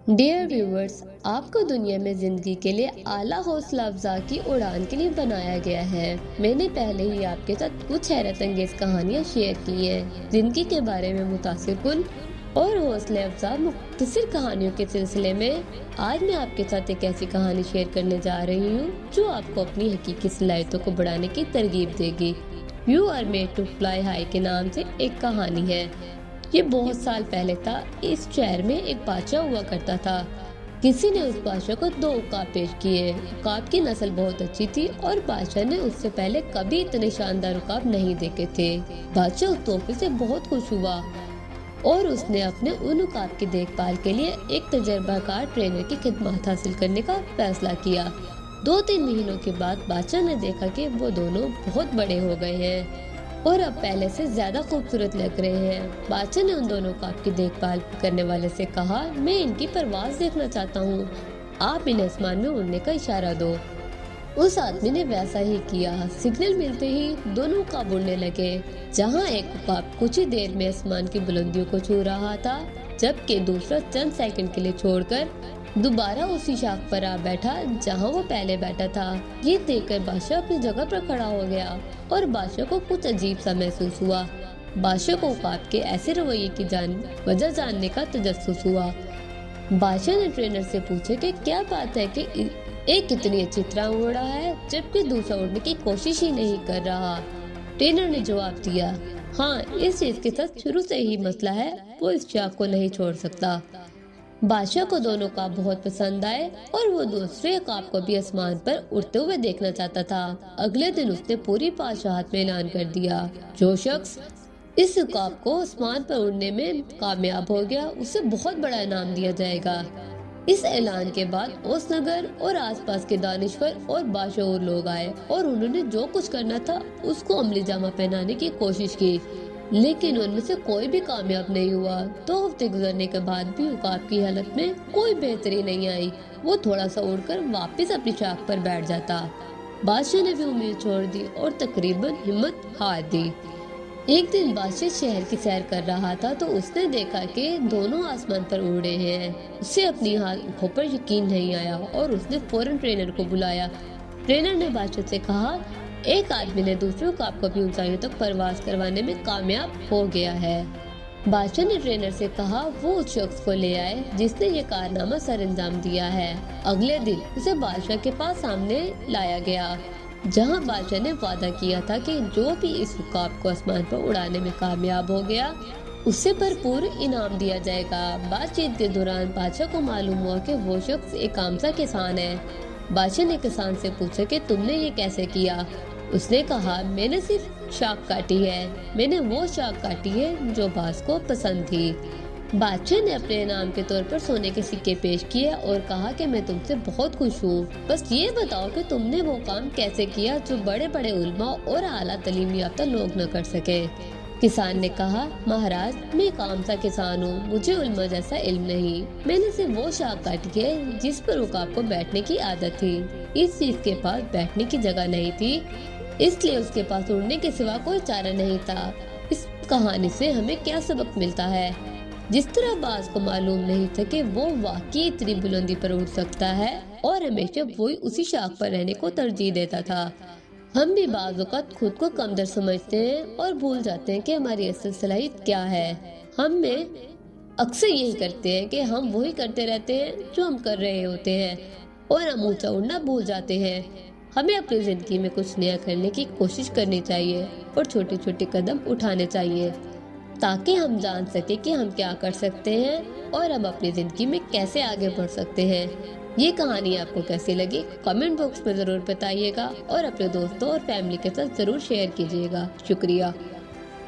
Dear viewers, आपको दुनिया में जिंदगी के लिए आला हौसला अफजा की उड़ान के लिए बनाया गया है। मैंने पहले ही आपके साथ कुछ हैरत अंगेज कहानियाँ शेयर की हैं। जिंदगी के बारे में मुतासिरकुन और हौसला अफजा मुख्तसर कहानियों के सिलसिले में आज मैं आपके साथ एक ऐसी कहानी शेयर करने जा रही हूँ जो आपको अपनी हकीकी सलाहियतों को बढ़ाने की तरगीब देगी। You are made to fly high के नाम से एक कहानी है। ये बहुत साल पहले था। इस शहर में एक बादशाह हुआ करता था। किसी ने उस बादशाह को 2 उकाब पेश किए। उकाब की नस्ल बहुत अच्छी थी और बादशाह ने उससे पहले कभी इतने शानदार उकाब नहीं देखे थे। बादशाह उस तोहफे से बहुत खुश हुआ और उसने अपने उन उकाब की देखभाल के लिए एक तजर्बाकार ट्रेनर की खिदमत हासिल करने का फैसला किया। 2-3 महीनों के बाद बादशाह ने देखा कि वो दोनों बहुत बड़े हो गए हैं और अब पहले से ज्यादा खूबसूरत लग रहे हैं। बादशाह ने उन दोनों उकाब की देखभाल करने वाले से कहा, मैं इनकी परवाज देखना चाहता हूँ, आप इन्हें आसमान में उड़ने का इशारा दो। उस आदमी ने वैसा ही किया। सिग्नल मिलते ही दोनों उकाब उड़ने लगे। जहाँ एक उकाब कुछ ही देर में आसमान की बुलंदियों को छू रहा था, जबकि दूसरा चंद सेकंड के लिए छोड़कर दोबारा उसी शाख पर आ बैठा जहाँ वो पहले बैठा था। ये देखकर बादशाह अपनी जगह पर खड़ा हो गया और बादशाह को कुछ अजीब सा महसूस हुआ। बादशाह को उकाब के ऐसे रवैये की वजह जानने का तजस्सुस हुआ। बादशाह ने ट्रेनर से पूछा कि क्या बात है कि एक कितनी अच्छी तरह उड़ रहा है जबकि दूसरा उड़ने की कोशिश ही नहीं कर रहा। ट्रेनर ने जवाब दिया, हाँ, इस चीज के साथ शुरू से ही मसला है, वो इस शाख को नहीं छोड़ सकता। बादशाह को दोनों उकाब बहुत पसंद आए और वो दूसरे उकाब को भी आसमान पर उड़ते हुए देखना चाहता था। अगले दिन उसने पूरी बादशाहत में ऐलान कर दिया, जो शख्स इस उकाब को आसमान पर उड़ने में कामयाब हो गया उसे बहुत बड़ा इनाम दिया जाएगा। इस ऐलान के बाद ओस नगर और आसपास के दानिश्वर और बाशऊर लोग आए और उन्होंने जो कुछ करना था उसको अमली जामा पहनाने की कोशिश की, लेकिन उनमें से कोई भी कामयाब नहीं हुआ। 2 हफ्ते गुजरने के बाद भी उकाब की हालत में कोई बेहतरी नहीं आई। वो थोड़ा सा उड़कर वापस अपनी शाख पर बैठ जाता। बादशाह ने भी उम्मीद छोड़ दी और तकरीबन हिम्मत हार दी। एक दिन बादशाह शहर की सैर कर रहा था तो उसने देखा कि दोनों आसमान पर उड़ रहे हैं। उसे अपनी आंखों पर यकीन नहीं आया और उसने फौरन ट्रेनर को बुलाया। ट्रेनर ने बादशाह से कहा, एक आदमी ने दूसरे उकाब को भी ऊंचाइयों तक परवाज करवाने में कामयाब हो गया है। बादशाह ने ट्रेनर से कहा वो उस शख्स को ले आए जिसने ये कारनामा सरअंजाम दिया है। अगले दिन उसे बादशाह के पास सामने लाया गया, जहां बादशाह ने वादा किया था कि जो भी इस उकाब को आसमान पर उड़ाने में कामयाब हो गया उससे भरपूर इनाम दिया जाएगा। बातचीत के दौरान बादशाह को मालूम हुआ कि वो शख्स एक आमसा किसान है। बादशाह ने किसान से पूछा कि तुमने ये कैसे किया। उसने कहा, मैंने सिर्फ शाख काटी है, मैंने वो शाख काटी है जो बास को पसंद थी। बादशाह ने अपने इनाम के तौर पर सोने के सिक्के पेश किए और कहा कि मैं तुमसे बहुत खुश हूँ, बस ये बताओ कि तुमने वो काम कैसे किया जो बड़े बड़े उल्मा और आला तालीम याफ्ता लोग न कर सके। किसान ने कहा, महाराज, मैं एक आम सा किसान हूँ, मुझे उल्मा जैसा इल्म नहीं। मैंने सिर्फ वो शाख काटी है जिस पर उकाब को बैठने की आदत थी। इस चीज के पास बैठने की जगह नहीं थी, इसलिए उसके पास उड़ने के सिवा कोई चारा नहीं था। इस कहानी से हमें क्या सबक मिलता है? जिस तरह बाज को मालूम नहीं था कि वो वाकई इतनी बुलंदी पर उड़ सकता है और हमेशा वही उसी शाख पर रहने को तरजीह देता था, हम भी बाज़ औक़ात खुद को कमतर समझते हैं और भूल जाते हैं कि हमारी असल सलाहियत क्या है। हम में अक्सर यही करते हैं कि हम वही करते रहते हैं जो हम कर रहे होते हैं और हम ऊंचा उड़ना भूल जाते हैं। हमें अपनी जिंदगी में कुछ नया करने की कोशिश करनी चाहिए और छोटे छोटे कदम उठाने चाहिए ताकि हम जान सके कि हम क्या कर सकते हैं और हम अपनी जिंदगी में कैसे आगे बढ़ सकते हैं। ये कहानी आपको कैसी लगी कमेंट बॉक्स में जरूर बताइएगा और अपने दोस्तों और फैमिली के साथ जरूर शेयर कीजिएगा। शुक्रिया।